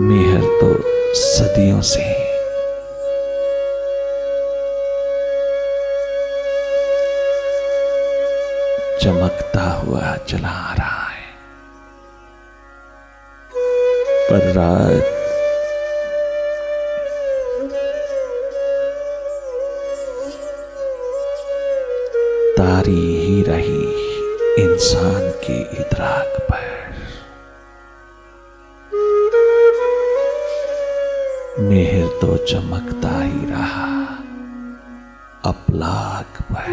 मेहर तो सदियों से चमकता हुआ चला आ रहा है, पर रात तारी ही रही इंसान की इदराक पर। मेहर तो चमकता ही रहा अफलाक पर।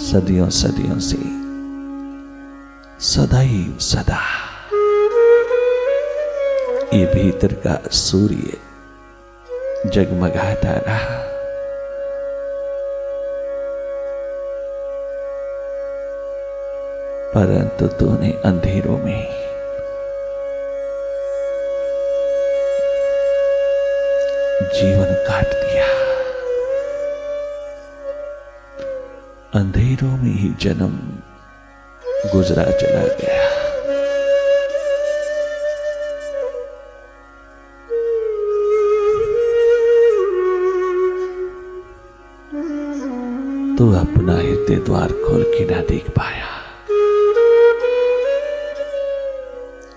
सदियों सदियों से सदैव सदा ये भीतर का सूर्य जगमगाता रहा। परंतु तूने अंधेरों में जीवन काट दिया। अंधेरों में ही जन्म गुजरा चला गया। तो अपना हृदय द्वार खोल के ना देख पाया,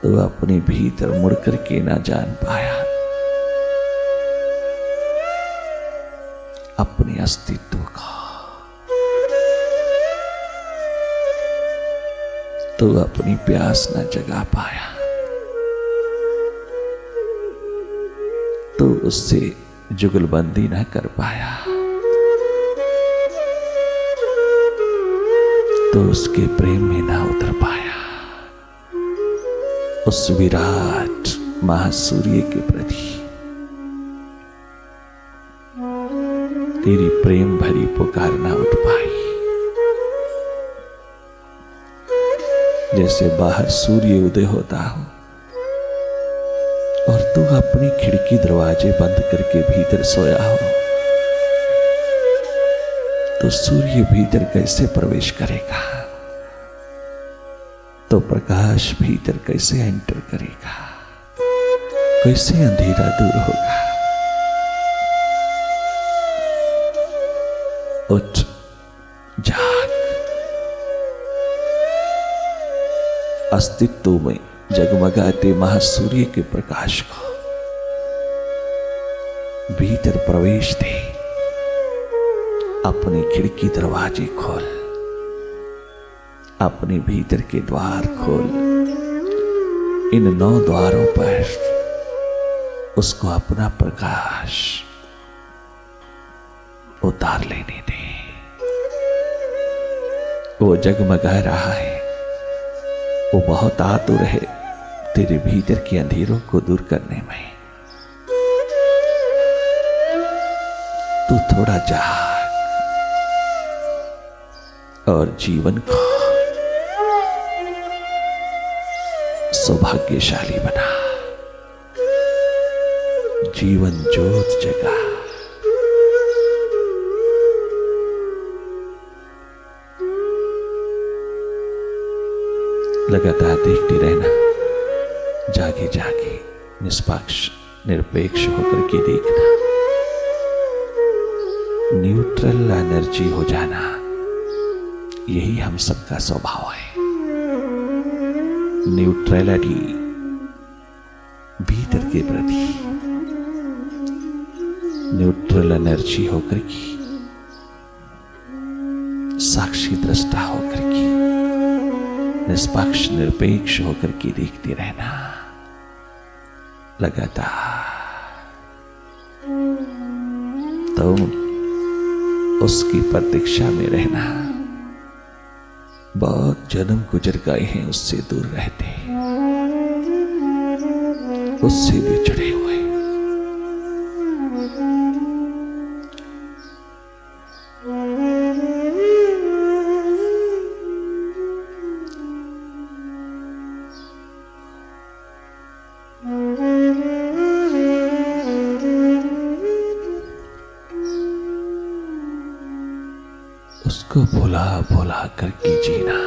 तो अपने भीतर मुड़ करके ना जान पाया अपने अस्तित्व का। तो अपनी प्यास न जगा पाया, तो उससे जुगलबंदी न कर पाया, तो उसके प्रेम में ना उतर पाया। उस विराट महासूर्य के प्रति तेरी प्रेम भरी पुकार ना उठ पाई। जैसे बाहर सूर्य उदय होता हो और तू अपनी खिड़की दरवाजे बंद करके भीतर सोया हो, तो सूर्य भीतर कैसे प्रवेश करेगा? तो प्रकाश भीतर कैसे एंटर करेगा? कैसे अंधेरा दूर होगा? उठ, जाग। अस्तित्व में जगमगाते महासूर्य के प्रकाश को भीतर प्रवेश दे। अपनी खिड़की दरवाजे खोल, अपने भीतर के द्वार खोल। इन 9 द्वारों पर उसको अपना प्रकाश उतार लेने दे। वो जगमगा रहा है, वो बहुत आतुर है तेरे भीतर के अंधेरों को दूर करने में। तू थोड़ा जाग और जीवन को सौभाग्यशाली बना। जीवन ज्योत जगा। लगातार देखते रहना, जागे जागे निष्पक्ष निरपेक्ष होकर के देखना। न्यूट्रल एनर्जी हो जाना, यही हम सबका स्वभाव है। न्यूट्रलिटी भीतर के प्रति न्यूट्रल एनर्जी होकर की, साक्षी दृष्टा होकर की, निष्पक्ष निरपेक्ष होकर के देखते रहना। लगातार तो उसकी प्रतीक्षा में रहना। बहुत जन्म गुजर गए हैं उससे दूर रहते, उससे बिछड़े हुए। उसको भुला भुला करके जीना,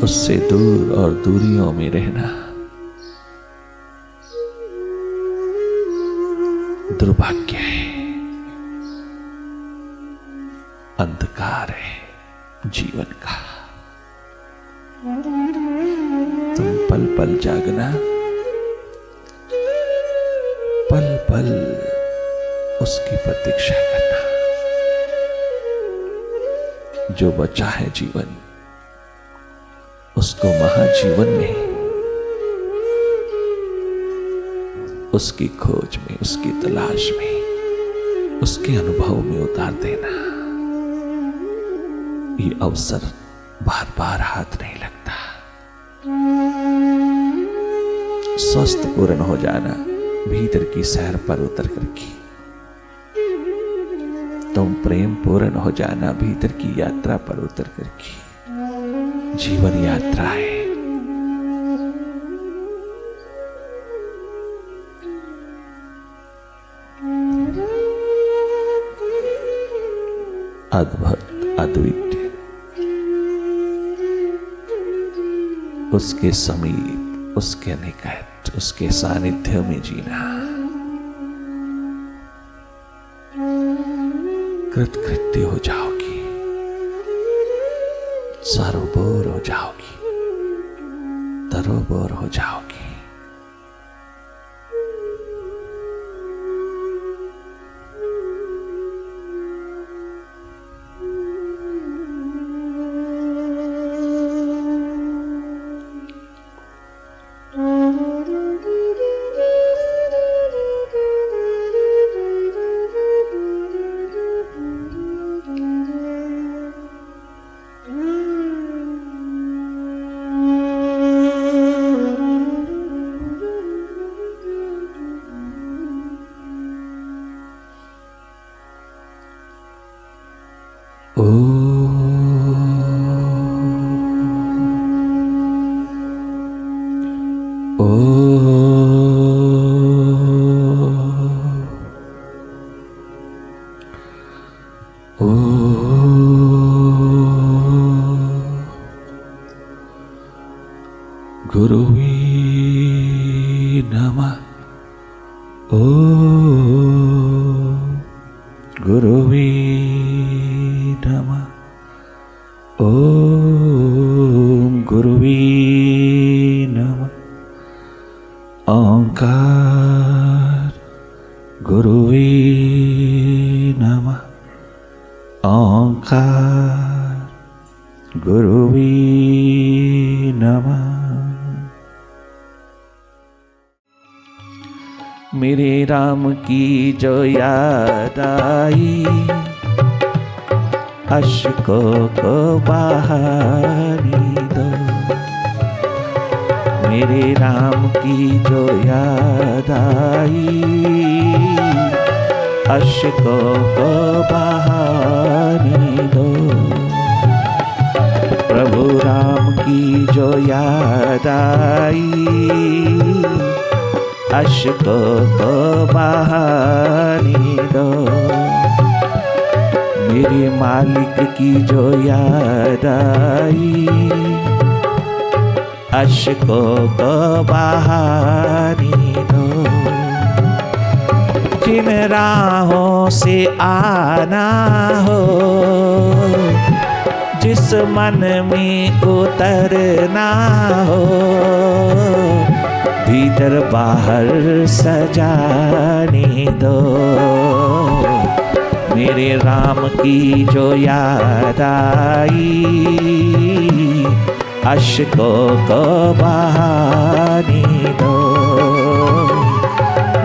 उससे दूर और दूरियों में रहना। दुर्भाग्य है, अंधकार है जीवन का। तुम पल पल जागना, पल पल उसकी प्रतीक्षा करना। जो बचा है जीवन, उसको महाजीवन में, उसकी खोज में, उसकी तलाश में, उसके अनुभव में उतार देना। ये अवसर बार बार हाथ नहीं लगता। स्वस्थ पूर्ण हो जाना भीतर की सैर पर उतर करके, तुम प्रेम पूर्ण हो जाना भीतर की यात्रा पर उतर करके। जीवन यात्रा है। अद्भुत, अद्वितीय, उसके समीप, उसके निकट, उसके सानिध्य में जीना। कृतकृत्य हो जाओगी, सरोबोर हो जाओगी, तरोबोर हो जाओगी। गुरुवे नमः। ओम गुरुवे नमः। ओम गुरुवे नमः। ओंकार गुरुवे नमः। ओंकार गुरुवे नमः। मेरे राम की जो याद आई, अश्कों को बहाने दो। मेरे राम की जो याद आई, अश्कों को बहाने दो। प्रभु राम की जो याद आई, अश्कों को बहाने दो। मेरे मालिक की जो याद आई, अश्कों को बहाने दो। जिन राहों से आना हो, जिस मन में उतरना हो, भीतर बाहर सजाने दो। मेरे राम की जो याद आई, अश्कों को बहाने दो।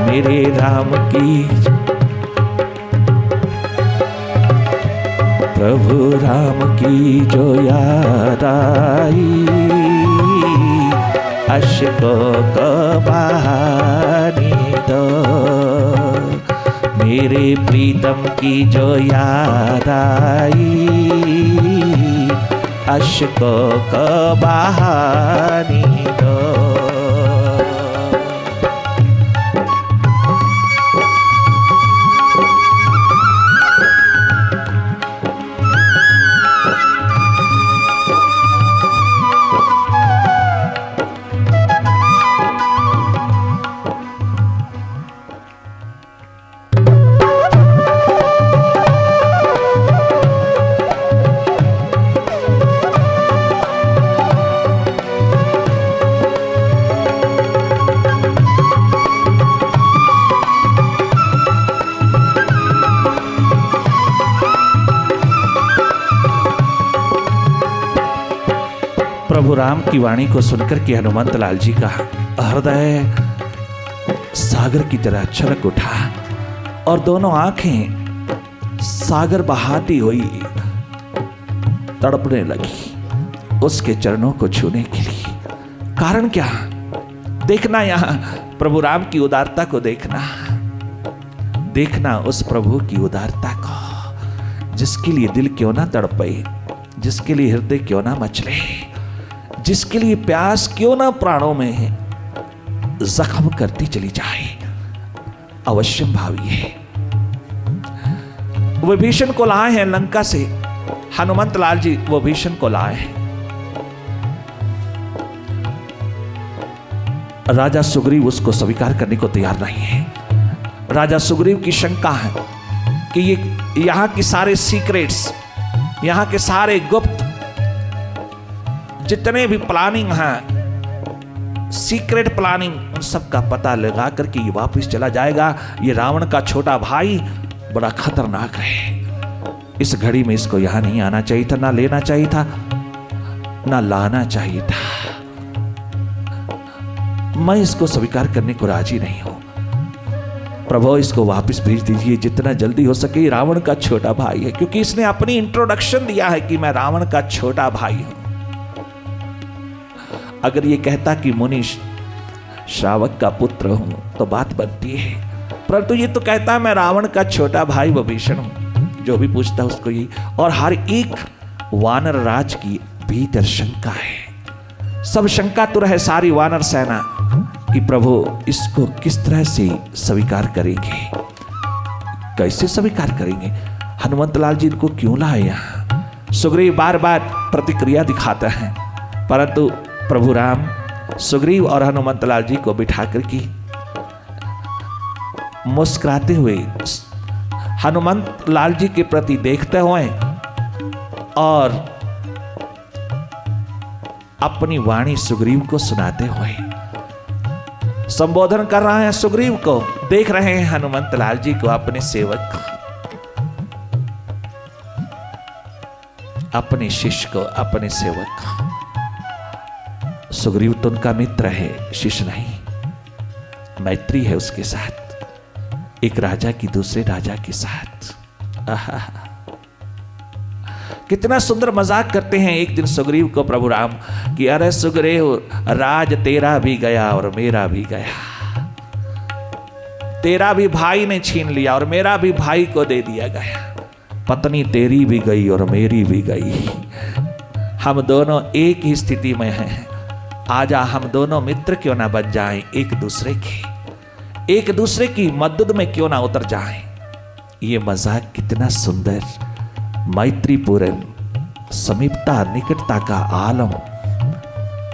मेरे राम की, प्रभु राम की जो याद आई, अश्कों को बहाने दो। मेरे प्रीतम की जो याद आई, अश्कों को बहाने दो। प्रभु राम की वाणी को सुनकर के हनुमंत लाल जी का हृदय सागर की तरह छलक उठा और दोनों आंखें सागर बहाती हुई तड़पने लगी उसके चरणों को छूने के लिए। कारण क्या? देखना यहां प्रभु राम की उदारता को देखना उस प्रभु की उदारता को, जिसके लिए दिल क्यों ना तड़पे, जिसके लिए हृदय क्यों ना मचले, जिसके लिए प्यास क्यों ना प्राणों में जख्म करती चली जाए। अवश्य भावी है। विभीषण को लाए हैं लंका से, हनुमंत लाल जी विभीषण को लाए हैं। राजा सुग्रीव उसको स्वीकार करने को तैयार नहीं है। राजा सुग्रीव की शंका है कि ये यहां के सारे सीक्रेट्स, यहां के सारे गुप्त जितने भी प्लानिंग हैं, सीक्रेट प्लानिंग, उन सब का पता लगा करके ये वापस चला जाएगा। ये रावण का छोटा भाई बड़ा खतरनाक है। इस घड़ी में इसको यहां नहीं आना चाहिए था, ना लेना चाहिए था, ना लाना चाहिए था। मैं इसको स्वीकार करने को राजी नहीं हूं। प्रभु इसको वापस भेज दीजिए जितना जल्दी हो सके। रावण का छोटा भाई है, क्योंकि इसने अपनी इंट्रोडक्शन दिया है कि मैं रावण का छोटा भाई हूं। अगर ये कहता कि मुनि श्रावक का पुत्र हूं तो बात बनती है, परंतु ये तो कहता मैं रावण का छोटा भाई विभीषण हूं। जो भी पूछता उसको ये, और हर एक वानर राज की भीतर शंका है। सब शंका तो रहे सारी वानर सेना कि प्रभु इसको किस तरह से स्वीकार करेंगे, कैसे स्वीकार करेंगे। हनुमंत लाल जी इनको क्यों लाए यहां? सुग्रीव बार बार प्रतिक्रिया दिखाते हैं, परंतु प्रभु राम सुग्रीव और हनुमंत लाल जी को बिठा करके मुस्कुराते हुए हनुमंत लाल जी के प्रति देखते हुए और अपनी वाणी सुग्रीव को सुनाते हुए संबोधन कर रहे हैं। सुग्रीव को देख रहे हैं, हनुमंत लाल जी को, अपने सेवक को, अपने शिष्य को, अपने सेवक को। सुग्रीव तो उनका मित्र है, शिष्य नहीं। मैत्री है उसके साथ, एक राजा की दूसरे राजा के साथ। आहा, कितना सुंदर मजाक करते हैं एक दिन सुग्रीव को प्रभु राम कि अरे सुग्रीव, राज तेरा भी गया और मेरा भी गया। तेरा भी भाई ने छीन लिया और मेरा भी भाई को दे दिया गया। पत्नी तेरी भी गई और मेरी भी गई। हम दोनों एक ही स्थिति में हैं। आजा हम दोनों मित्र क्यों ना बन जाएं, एक दूसरे की मदद में क्यों ना उतर जाएं। ये मजाक कितना सुंदर, मैत्रीपूर्ण, समीपता, निकटता का आलम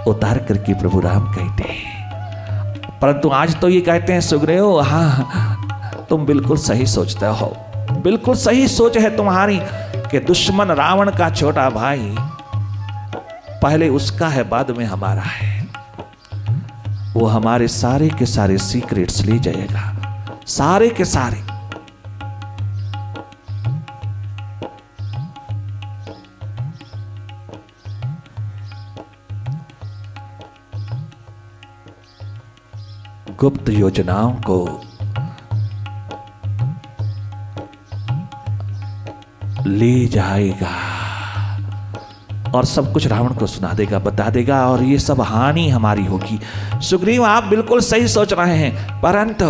उतार करके प्रभु राम कहते हैं। परंतु आज तो ये कहते हैं सुग्रीव, हाँ तुम बिल्कुल सही सोचते हो, बिल्कुल सही सोच है तुम्हारी कि दुश्मन रावण का छोटा भाई पहले उसका है, बाद में हमारा है। वो हमारे सारे के सारे सीक्रेट्स ले जाएगा, सारे के सारे। गुप्त योजनाओं को ले जाएगा और सब कुछ रावण को सुना देगा, बता देगा, और ये सब हानि हमारी होगी। सुग्रीव आप बिल्कुल सही सोच रहे हैं, परंतु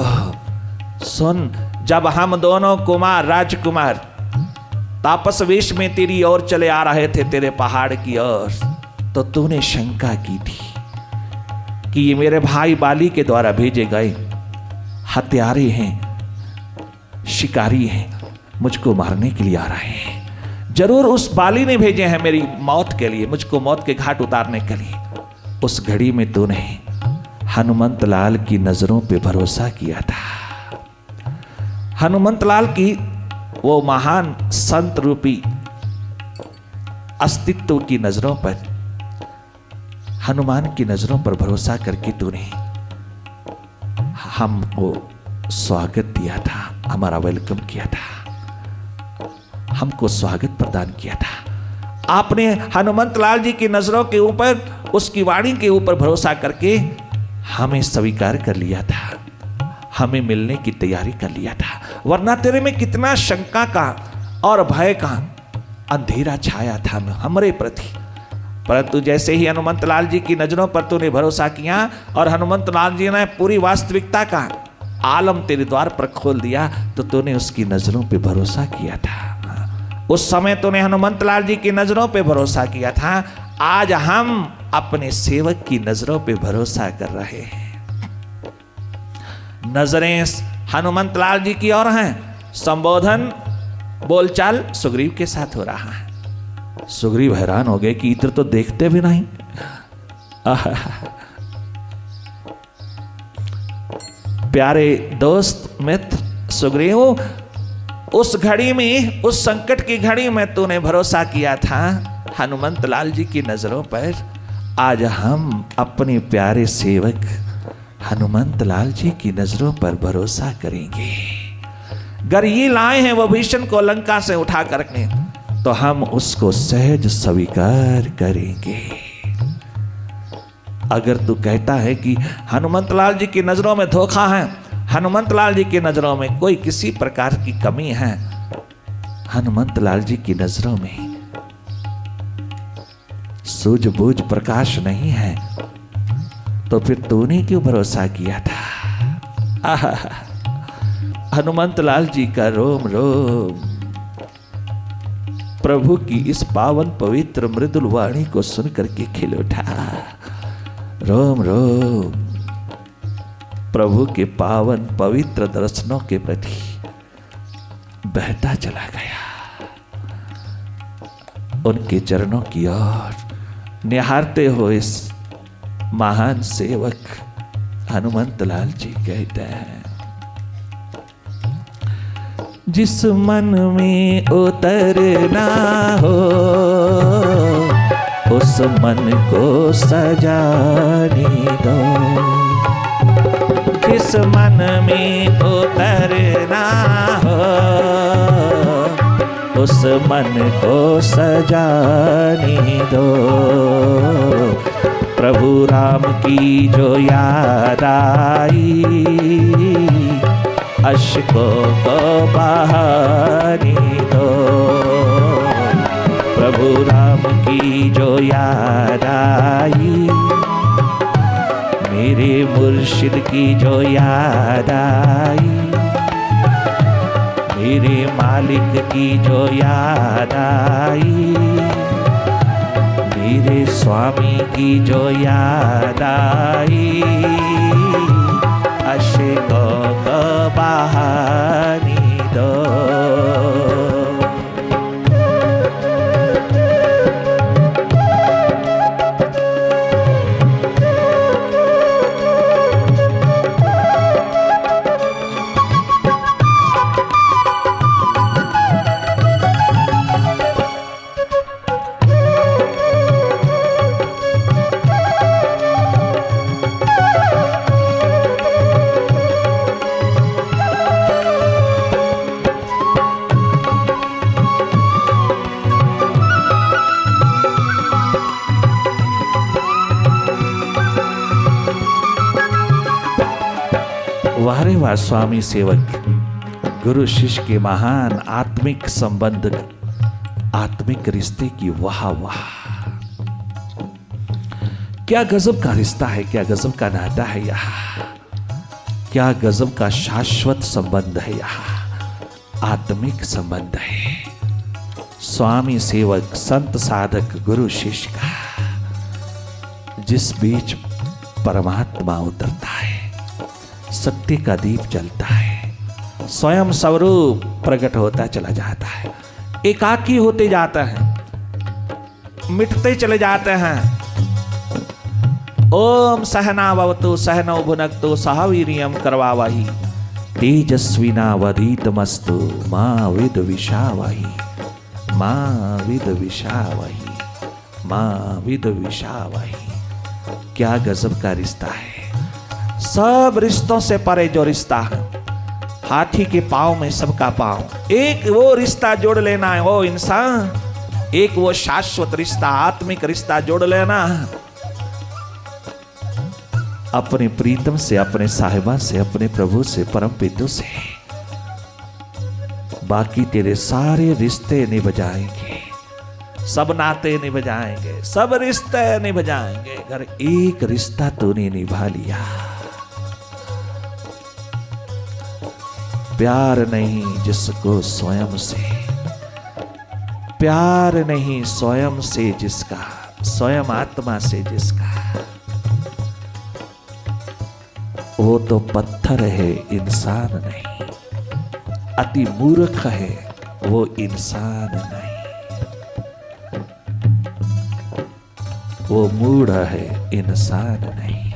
सुन, जब हम दोनों कुमार राजकुमार तापस वेश में तेरी ओर चले आ रहे थे, तेरे पहाड़ की ओर, तो तूने शंका की थी कि ये मेरे भाई बाली के द्वारा भेजे गए हत्यारे हैं, शिकारी हैं, मुझको मारने के लिए आ रहे हैं। जरूर उस बाली ने भेजे हैं मेरी मौत के लिए, मुझको मौत के घाट उतारने के लिए। उस घड़ी में तूने हनुमंत लाल की नजरों पे भरोसा किया था। हनुमंत लाल की वो महान संत रूपी अस्तित्व की नजरों पर, हनुमान की नजरों पर भरोसा करके तूने हमको स्वागत दिया था, हमारा वेलकम किया था, हमको स्वागत प्रदान किया था। आपने हनुमंत लाल जी की नजरों के ऊपर उसकी वाणी के ऊपर भरोसा करके हमें स्वीकार कर लिया था, हमें मिलने की तैयारी कर लिया था, वरना तेरे में कितना शंका का और भय का अंधेरा छाया था हमारे प्रति। परंतु जैसे ही हनुमंत लाल जी की नजरों पर तूने भरोसा किया और हनुमंत लाल जी ने पूरी वास्तविकता का आलम तेरे द्वार पर खोल दिया, तो तूने उसकी नजरों पे भरोसा किया था। उस समय तूने हनुमंत लाल जी की नजरों पे भरोसा किया था। आज हम अपने सेवक की नजरों पे भरोसा कर रहे हैं। नजरें हनुमंत लाल जी की ओर हैं, संबोधन बोलचाल सुग्रीव के साथ हो रहा है। सुग्रीव हैरान हो गए कि इधर तो देखते भी नहीं। प्यारे दोस्त मित्र सुग्रीव, उस घड़ी में, उस संकट की घड़ी में तूने भरोसा किया था हनुमंत लाल जी की नजरों पर। आज हम अपने प्यारे सेवक हनुमंत लाल जी की नजरों पर भरोसा करेंगे। अगर ये लाए हैं वो भीषण को लंका से उठा करके, तो हम उसको सहज स्वीकार करेंगे। अगर तू कहता है कि हनुमंत लाल जी की नजरों में धोखा है, हनुमंत लाल जी की नजरों में कोई किसी प्रकार की कमी है, हनुमंत लाल जी की नजरों में सूझबूझ प्रकाश नहीं है, तो फिर तूने क्यों भरोसा किया था? हनुमंत लाल जी का रोम रोम प्रभु की इस पावन पवित्र मृदुल वाणी को सुन करके खिल उठा। रोम रोम प्रभु के पावन पवित्र दर्शनों के प्रति बहता चला गया। उनके चरणों की ओर निहारते हुए इस महान सेवक हनुमंत लाल जी कहते हैं, जिस मन में उतरना हो उस मन को सजाने दो, जिस मन में उतरना हो उस मन को सजाने दो। प्रभु राम की जो याद आई अश्कों को बहाने दो। प्रभु राम की जो याद आई, मेरे मुर्शिद की जो याद आई, मेरे मालिक की जो याद आई, मेरे स्वामी की जो याद आई, अश्कों को बहाने दो। वारे वाह स्वामी सेवक गुरु शिष्य के महान आत्मिक संबंध, आत्मिक रिश्ते की वाह वाह। क्या गजब का रिश्ता है, क्या गजब का नाता है यहाँ, क्या गजब का शाश्वत संबंध है यहाँ, आत्मिक संबंध है। स्वामी सेवक संत साधक गुरु शिष्य का, जिस बीच परमात्मा उतरता है, सत्य का दीप जलता है, स्वयं स्वरूप प्रकट होता चला जाता है, एकाकी होते जाता है, मिटते चले जाते हैं। ओम सहनावतु सहनौ भुनक्तु सह वीर्यं करवावहै तेजस्विनावधीतमस्तु मा विद्विषावहै मा विद्विषावहै मा विद्विषावहै। क्या गजब का रिश्ता है। सब रिश्तों से परे जो रिश्ता है, हाथी के पांव में सबका पांव, एक वो रिश्ता जोड़ लेना है वो इंसान, एक वो शाश्वत रिश्ता, आत्मिक रिश्ता जोड़ लेना। अपने प्रीतम से, अपने साहिबा से, अपने प्रभु से, परम पितु से बाकी तेरे सारे रिश्ते निभ जाएंगे, सब नाते निभ जाएंगे, सब रिश्ते निभ जाएंगे अगर एक रिश्ता तूने निभा लिया। प्यार नहीं जिसको स्वयं से, प्यार नहीं स्वयं से जिसका, स्वयं आत्मा से जिसका, वो तो पत्थर है इंसान नहीं, अति मूर्ख है वो इंसान नहीं, वो मूढ़ है इंसान नहीं।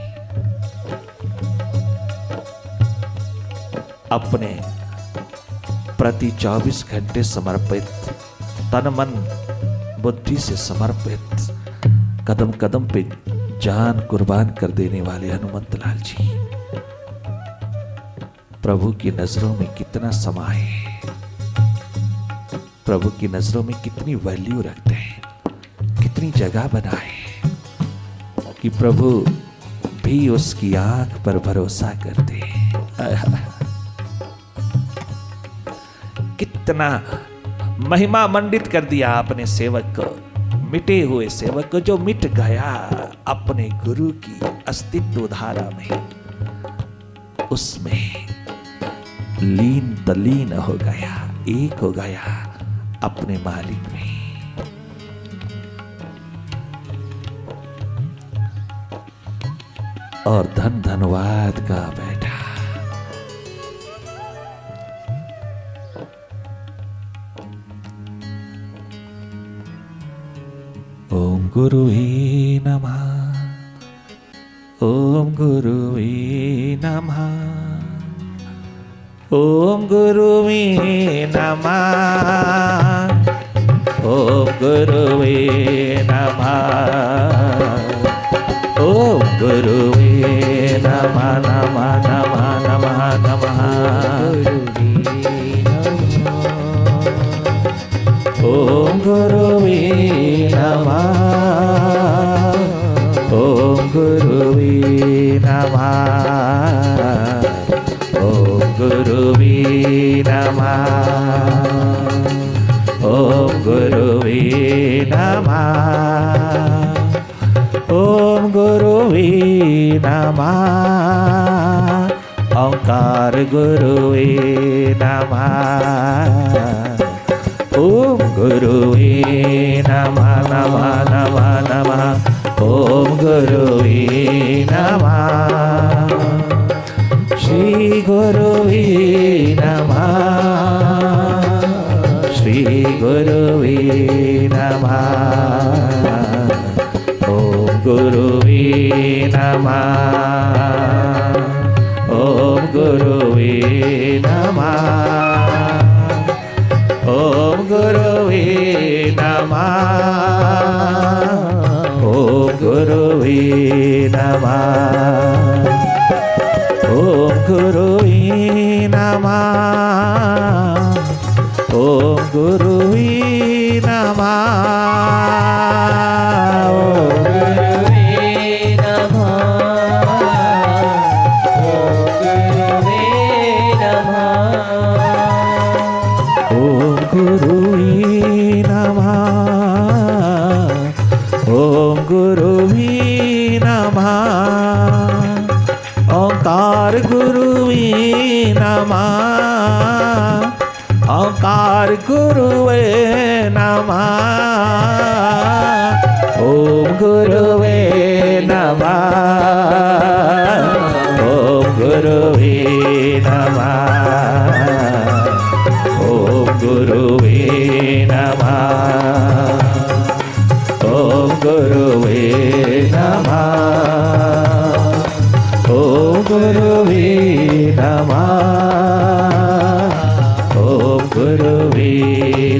अपने प्रति 24 घंटे समर्पित, तन मन बुद्धि से समर्पित, कदम कदम पे जान कुर्बान कर देने वाले हनुमंत लाल जी प्रभु की नजरों में कितना समाए, प्रभु की नजरों में कितनी वैल्यू रखते हैं, कितनी जगह बनाए कि प्रभु भी उसकी आंख पर भरोसा करते हैं। कितना महिमा मंडित कर दिया अपने सेवक को, मिटे हुए सेवक को जो मिट गया अपने गुरु की अस्तित्व धारा में, उसमें लीन तलीन हो गया, एक हो गया अपने मालिक में। और धन धनवाद का बैठा। ओम गुरुवे नमः, ओम गुरुवे नमः, ओम गुरुवे नमः, ओम गुरुवे नमः, ओम गुरुवे नमः नमः नमः नमः नमः, ओम गुरुवे नमः, ओम गुरुवे नमः, ओम गुरुवे नमः, ओम गुरुवे नमः, ओम गुरुवे नमः, ओंकार गुरुवे नमः, ओम गुरुवे नमः नमः नमः नमः, ओम गुरुवे नमः, श्री गुरुवे नमः, श्री गुरुवे नमः, ओम गुरुवे नमः, ओम गुरुवे नमः, ओम गुरुवे नमः, ओम गुरुवे नमः, ओम गुरुवे नमः, ओम गुरुवे नमः, ओम गुरुवे नमः, ओम गुरुवे नमः, ओंकार गुरुवे नमः, ओंकार गुरुवे नमः, ओम गुरुवे नमः, ओम गुरुवे नमः, ओम गुरुवे नमः, ओम गुरुवे नमः, ओम गुरुवे नमः, ओम गुरुवे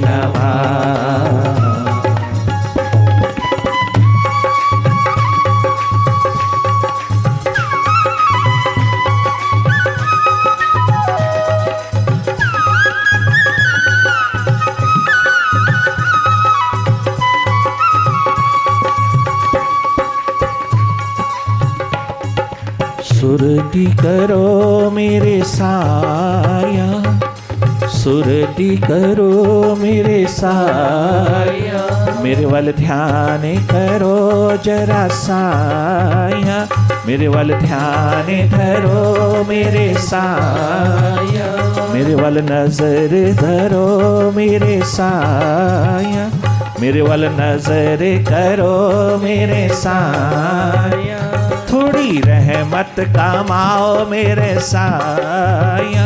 नमः। सुरती करो मेरे साया, सुरती करो मेरे साया, मेरे वाल ध्यान करो जरा साया, मेरे वाल ध्यान धरो मेरे साया, मेरे वाल नजर धरो मेरे साया, मेरे वाल नजर करो मेरे साया, थोड़ी रहमत कमाओ मेरे साया,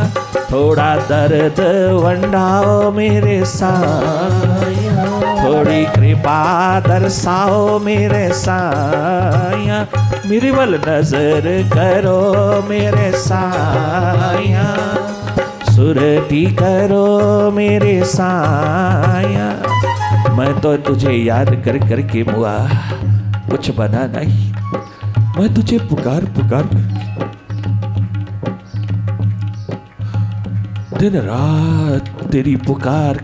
थोड़ा दर्द वंडाओ मेरे साया, थोड़ी कृपा दर्शाओ मेरे साया, मेरे वल नजर करो मेरे साया, सुरती करो मेरे साया। मैं तो तुझे याद कर कर के मुआ, कुछ बना नहीं। मैं तुझे पुकार पुकार दिन रात तेरी पुकार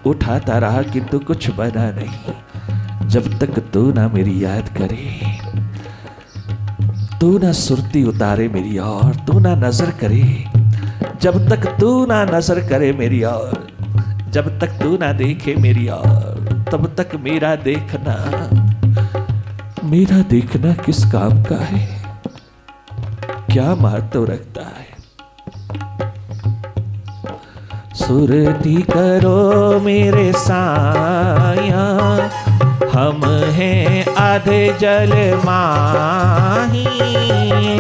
उठाता रहा किंतु कुछ बना नहीं। जब तक तू ना मेरी याद करे, तू ना सुरती उतारे मेरी ओर, तू ना नजर करे, जब तक तू ना नजर करे मेरी ओर, जब तक तू ना देखे मेरी ओर, तब तक मेरा देखना किस काम का है, क्या महत्व रखता है। सुरती करो मेरे साया, हम हैं आधे जल माही,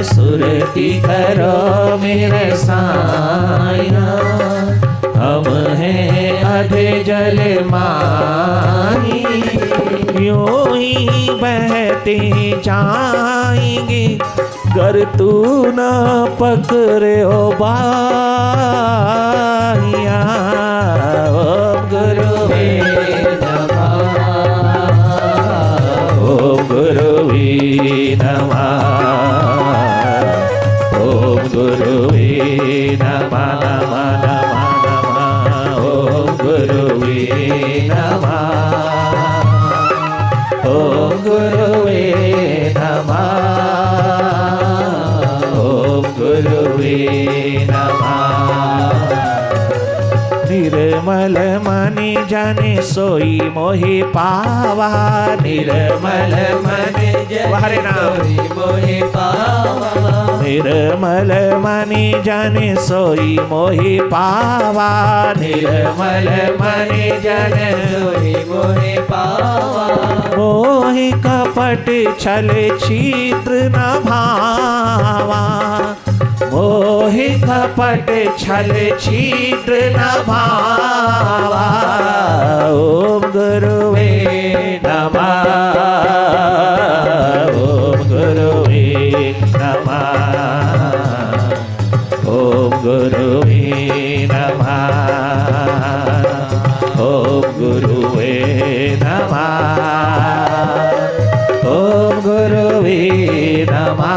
सुरती करो मेरे साया, हम हैं आधे जल माही, यूं ही बहते जाएंगे गर तू न पकड़े ओ बाहिया। ओम गुरुवे नमः, ओम गुरुवे नमः, ओम गुरुवे नमः नमः नमः नमः, ओम गुरुवे नमः, ओम गुरुवे नमः, ओम गुरुवे नमः। निर्मल मनि जाने सोई मोहि पावा, निर्मल मनि जाने सोई मोहि पावा, निर्मल मनि जाने सोई मोहि पावा, निर्मल मनि जाने सोई मोहि पावा, मोहि कपट छल छिद्र न भावा, मोहि कपट छल छिद्र न भावा। ओम गुरुवे नमः, ओम गुरुवे नमः, ओम गुरुवे नमः, ओम गुरुवे नमः, ओम गुरुवे नमः,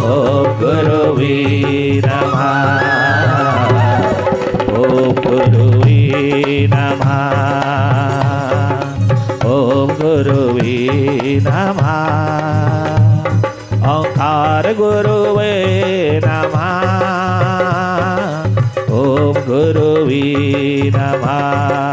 ओम गुरुवे नमः, ओम गुरुवे नमः, ओम गुरुवे नमः, ओंकार गुरुवे नमः, ओम गुरुवे नमः।